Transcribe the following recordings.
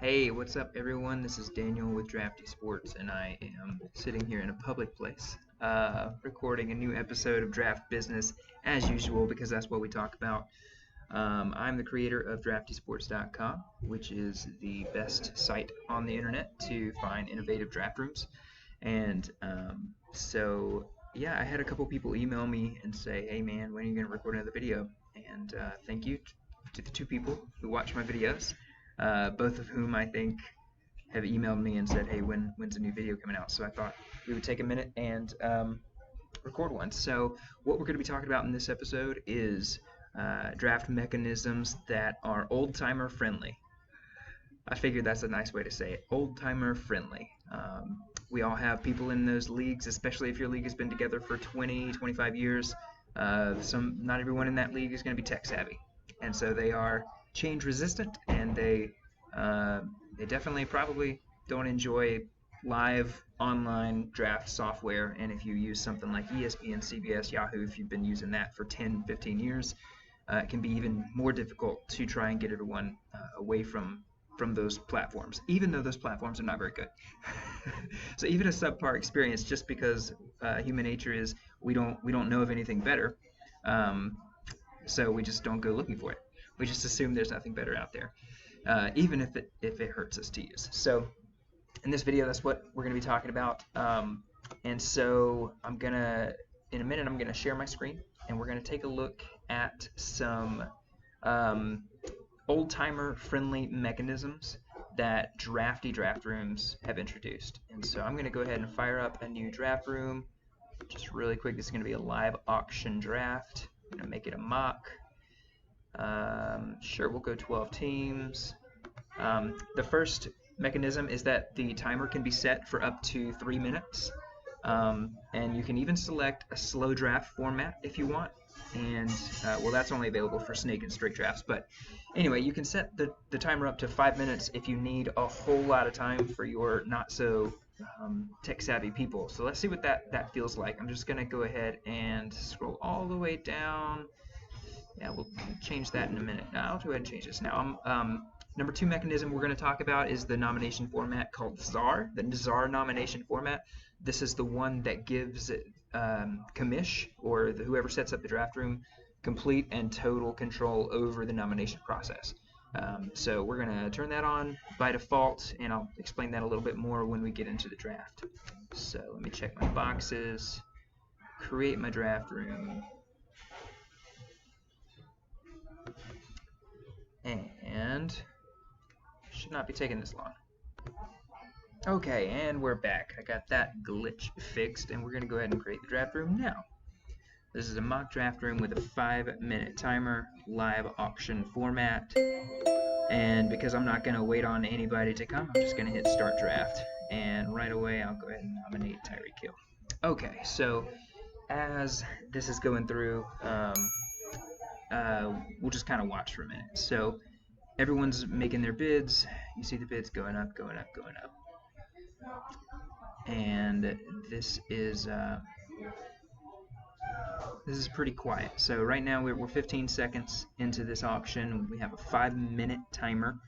Hey, what's up, everyone? This is Daniel with Drafty Sports, and I am sitting here in a public place, recording a new episode of Draft Business as usual because that's what we talk about. I'm the creator of DraftySports.com, which is the best site on the internet to find innovative draft rooms. And yeah, I had a couple people email me and say, "Hey, man, when are you going to record another video?" And thank you to the two people who watch my videos, both of whom I think have emailed me and said, "Hey, when's a new video coming out?" So I thought we would take a minute and record one. So what we're going to be talking about in this episode is draft mechanisms that are old-timer friendly. I figured that's a nice way to say it. Old-timer friendly. We all have people in those leagues, especially if your league has been together for 20, 25 years. Not everyone in that league is going to be tech savvy, and so they are change resistant, and they definitely probably don't enjoy live online draft software. And if you use something like ESPN, CBS, Yahoo, if you've been using that for 10, 15 years, it can be even more difficult to try and get everyone away from those platforms, even though those platforms are not very good. So even a subpar experience, just because human nature is we don't know of anything better, so we just don't go looking for it. We just assume there's nothing better out there, even if it hurts us to use. So in this video, that's what we're going to be talking about. And so in a minute, I'm gonna share my screen, and we're gonna take a look at some old-timer friendly mechanisms that drafty draft rooms have introduced. And so I'm going to go ahead and fire up a new draft room just really quick. This is going to be a live auction draft. I'm going to make it a mock. Sure, we'll go 12 teams. The first mechanism is that the timer can be set for up to 3 minutes. And you can even select a slow draft format if you want. And well, that's only available for snake and straight drafts, but anyway, you can set the timer up to 5 minutes if you need a whole lot of time for your not so tech savvy people. So let's see what that feels like. I'm just gonna go ahead and scroll all the way down. Yeah, we'll change that in a minute. I'll go ahead and change this now. Number 2 mechanism we're going to talk about is the nomination format called Czar, the Czar nomination format. This is the one that gives commish, or whoever sets up the draft room, complete and total control over the nomination process. So we're going to turn that on by default, and I'll explain that a little bit more when we get into the draft. So let me check my boxes, create my draft room, and should not be taking this long. Okay, and we're back. I got that glitch fixed, and we're going to go ahead and create the draft room now. This is a mock draft room with a 5-minute timer, live auction format. And because I'm not going to wait on anybody to come, I'm just going to hit start draft. And right away, I'll go ahead and nominate Tyreek Hill. Okay, so as this is going through, we'll just kind of watch for a minute. So everyone's making their bids. You see the bids going up, going up, going up. And this is pretty quiet. So right now we're 15 seconds into this auction. We have a 5-minute timer.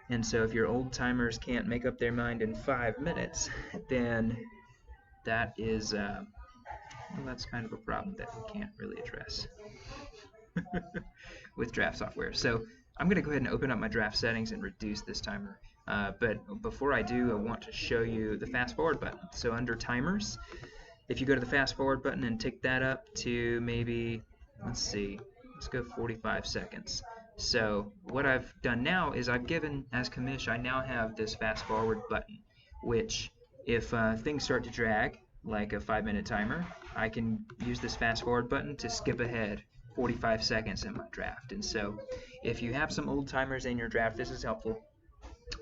And so if your old timers can't make up their mind in 5 minutes, then that is well, that's kind of a problem that we can't really address with draft software. So I'm going to go ahead and open up my draft settings and reduce this timer. But before I do, I want to show you the fast forward button. So under timers, if you go to the fast forward button and tick that up to maybe, let's go 45 seconds. So what I've done now is I've given, as commish, I now have this fast forward button, which if things start to drag, like a 5-minute timer, I can use this fast forward button to skip ahead 45 seconds in my draft. And so if you have some old timers in your draft, this is helpful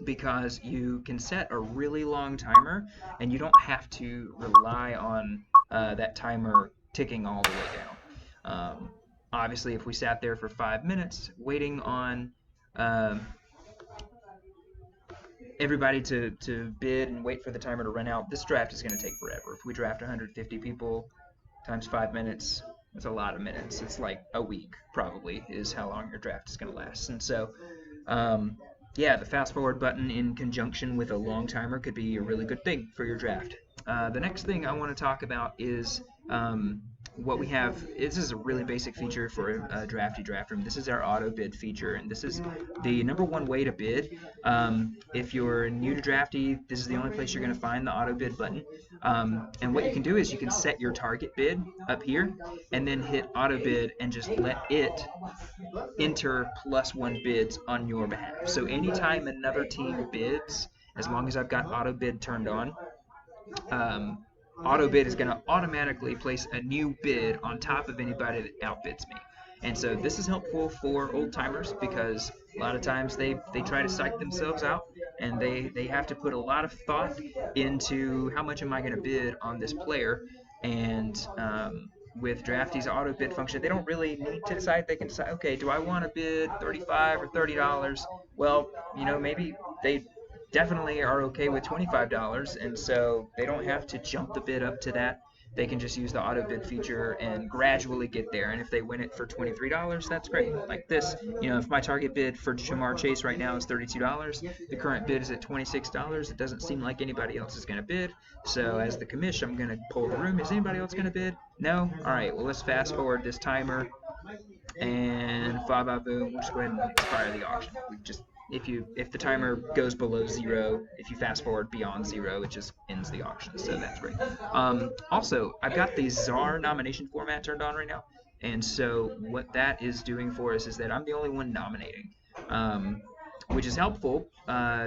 because you can set a really long timer and you don't have to rely on that timer ticking all the way down. Obviously, if we sat there for 5 minutes waiting on everybody to bid and wait for the timer to run out, this draft is going to take forever. If we draft 150 people times 5 minutes, that's a lot of minutes. It's like a week, probably, is how long your draft is going to last. And so Yeah, the fast forward button in conjunction with a long timer could be a really good thing for your draft. The next thing I want to talk about is what we have. This is a really basic feature for a drafty draft room. This is our auto bid feature, and this is the #1 way to bid. If you're new to drafty, this is the only place you're going to find the auto bid button. And what you can do is you can set your target bid up here, and then hit auto bid and just let it enter +1 bids on your behalf. So anytime another team bids, as long as I've got auto bid turned on, auto bid is going to automatically place a new bid on top of anybody that outbids me. And so this is helpful for old timers because a lot of times they try to psych themselves out, and they have to put a lot of thought into how much am I going to bid on this player. And with Drafty's auto bid function, they don't really need to decide. They can decide, okay, do I want to bid $35 or $30? Well, maybe they definitely are okay with $25, and so they don't have to jump the bid up to that. They can just use the auto bid feature and gradually get there. And if they win it for $23, that's great. Like this, if my target bid for Ja'Marr Chase right now is $32, the current bid is at $26. It doesn't seem like anybody else is going to bid. So as the commish, I'm going to poll the room. Is anybody else going to bid? No? All right, well, let's fast forward this timer. And boom, we'll just go ahead and expire the auction. If the timer goes below 0, if you fast forward beyond 0, it just ends the auction. So that's great. Also, I've got the czar nomination format turned on right now, and so what that is doing for us is that I'm the only one nominating, which is helpful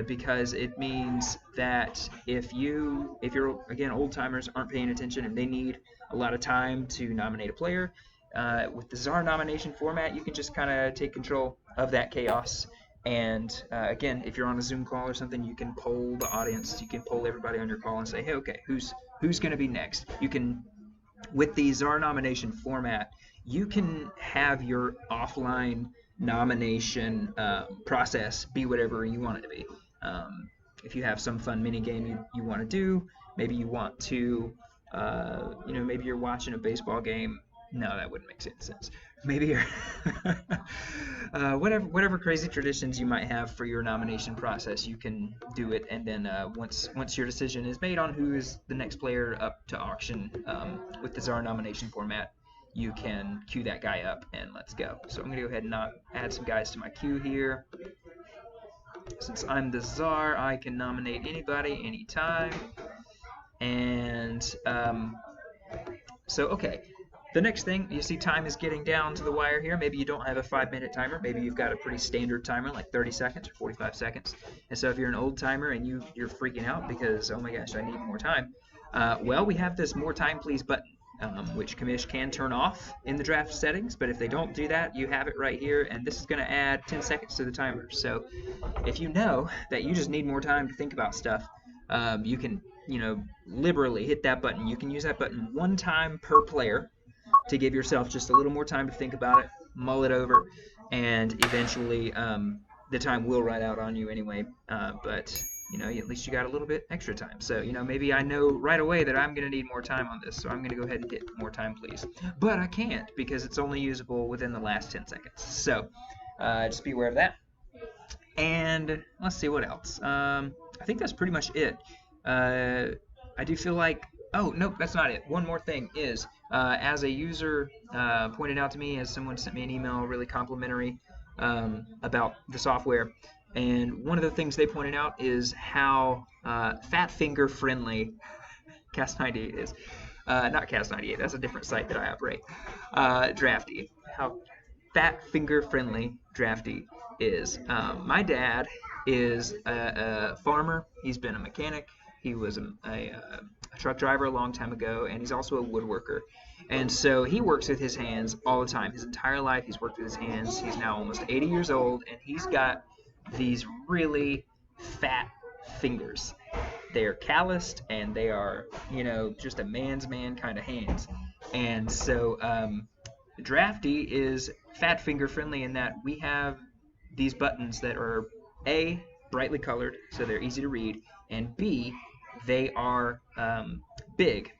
because it means that if you're again, old timers aren't paying attention and they need a lot of time to nominate a player. With the czar nomination format, you can just kind of take control of that chaos. And again, if you're on a Zoom call or something, you can poll the audience. You can poll everybody on your call and say, hey, okay, who's going to be next? You can, with the czar nomination format, you can have your offline nomination process be whatever you want it to be. If you have some fun mini game you want to do, maybe you want to, maybe you're watching a baseball game. No, that wouldn't make sense. Maybe you're whatever crazy traditions you might have for your nomination process, you can do it, and then once your decision is made on who is the next player up to auction with the czar nomination format, you can queue that guy up and let's go. So I'm going to go ahead and add some guys to my queue here. Since I'm the czar, I can nominate anybody anytime. And so okay. The next thing, you see time is getting down to the wire here. Maybe you don't have a 5-minute timer. Maybe you've got a pretty standard timer, like 30 seconds or 45 seconds. And so if you're an old timer and you're freaking out because, oh my gosh, I need more time, well, we have this more time please button, which commish can turn off in the draft settings. But if they don't do that, you have it right here, and this is going to add 10 seconds to the timer. So if you know that you just need more time to think about stuff, you can, liberally hit that button. You can use that button one time per player to give yourself just a little more time to think about it, mull it over, and eventually the time will run out on you anyway, but at least you got a little bit extra time. So maybe I know right away that I'm going to need more time on this, so I'm going to go ahead and hit more time please. But I can't because it's only usable within the last 10 seconds. So just be aware of that. And let's see what else. I think that's pretty much it. I do feel like, oh, nope, that's not it. One more thing is, as a user pointed out to me, as someone sent me an email really complimentary about the software, and one of the things they pointed out is how fat finger friendly Cast98 is. Not Cast98, that's a different site that I operate. Drafty. How fat finger friendly Drafty is. My dad is a farmer. He's been a mechanic. He was a truck driver a long time ago, and he's also a woodworker. And so he works with his hands all the time. His entire life he's worked with his hands. He's now almost 80 years old, and he's got these really fat fingers. They're calloused, and they are, just a man's man kind of hands. And so Drafty is fat finger friendly in that we have these buttons that are A, brightly colored, so they're easy to read, and B, they are big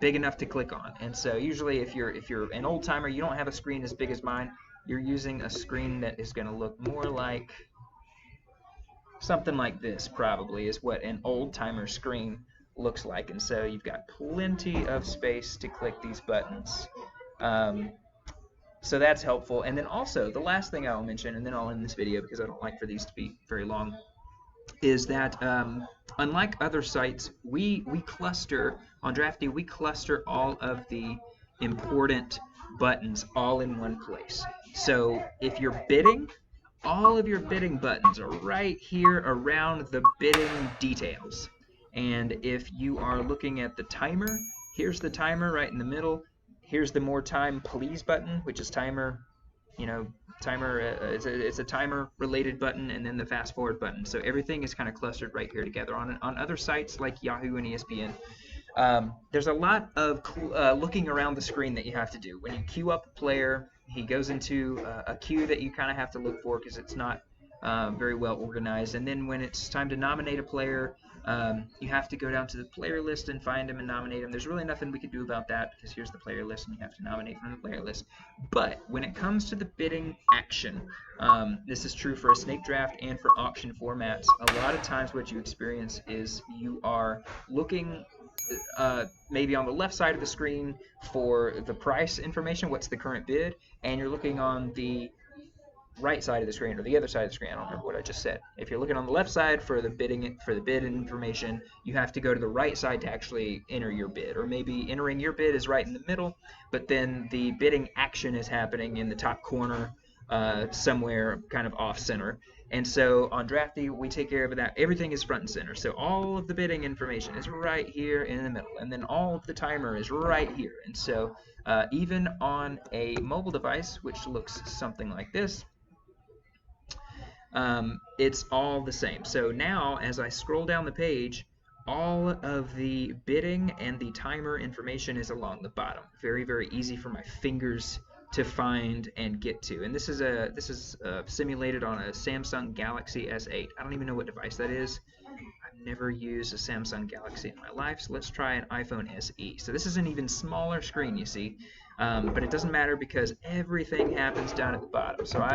enough to click on. And so usually if you're an old timer, you don't have a screen as big as mine. You're using a screen that is going to look more like something like this probably is what an old timer screen looks like. And so you've got plenty of space to click these buttons. So that's helpful. And then also, the last thing I will mention, and then I'll end this video because I don't like for these to be very long, is that unlike other sites, we cluster, on Drafty, we cluster all of the important buttons all in one place. So if you're bidding, all of your bidding buttons are right here around the bidding details. And if you are looking at the timer, here's the timer right in the middle. Here's the more time please button, which is timer, timer, it's a timer related button, and then the fast forward button. So everything is kind of clustered right here together. On other sites like Yahoo and ESPN, there's a lot of looking around the screen that you have to do. When you queue up a player, he goes into a queue that you kind of have to look for because it's not very well organized. And then when it's time to nominate a player, you have to go down to the player list and find him and nominate him. There's really nothing we can do about that because here's the player list and you have to nominate from the player list. But when it comes to the bidding action, this is true for a snake draft and for auction formats. A lot of times what you experience is you are looking maybe on the left side of the screen for the price information, what's the current bid, and you're looking on the right side of the screen or the other side of the screen. I don't remember what I just said. If you're looking on the left side for the bid information, you have to go to the right side to actually enter your bid, or maybe entering your bid is right in the middle, but then the bidding action is happening in the top corner somewhere kind of off center. And so on Drafty, we take care of that. Everything is front and center. So all of the bidding information is right here in the middle, and then all of the timer is right here. And so even on a mobile device, which looks something like this, it's all the same. So now as I scroll down the page, all of the bidding and the timer information is along the bottom. Very, very easy for my fingers to find and get to. And this is simulated on a Samsung Galaxy S8. I don't even know what device that is. I've never used a Samsung Galaxy in my life, so let's try an iPhone SE. So this is an even smaller screen, you see, but it doesn't matter because everything happens down at the bottom. So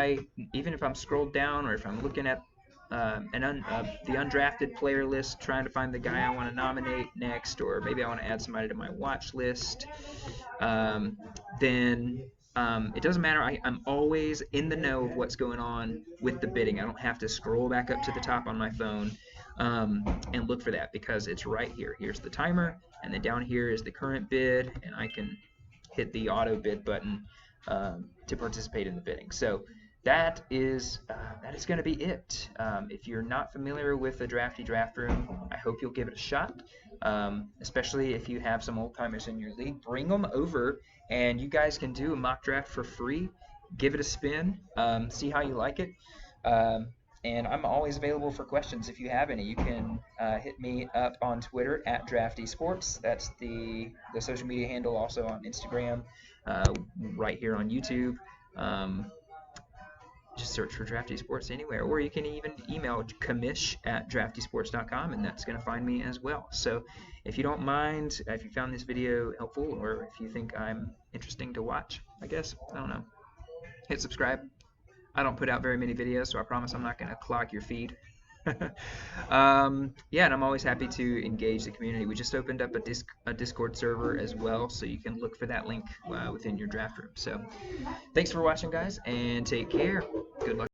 even if I'm scrolled down, or if I'm looking at the undrafted player list, trying to find the guy I want to nominate next, or maybe I want to add somebody to my watch list, then it doesn't matter. I'm always in the know of what's going on with the bidding. I don't have to scroll back up to the top on my phone and look for that because it's right here. Here's the timer, and then down here is the current bid, and I can hit the auto bid button to participate in the bidding. So that is going to be it. If you're not familiar with the Drafty Draft Room, I hope you'll give it a shot, especially if you have some old timers in your league. Bring them over, and you guys can do a mock draft for free. Give it a spin, see how you like it. And I'm always available for questions if you have any. You can hit me up on Twitter at DraftySports. That's the social media handle. Also on Instagram, right here on YouTube. Just search for Drafty Sports anywhere, or you can even email commish@draftysports.com, and that's going to find me as well. So if you don't mind, if you found this video helpful, or if you think I'm interesting to watch, I guess, I don't know, hit subscribe. I don't put out very many videos, so I promise I'm not going to clog your feed. Yeah, and I'm always happy to engage the community. We just opened up a Discord server as well, so you can look for that link within your draft room. So thanks for watching, guys, and take care. Good luck.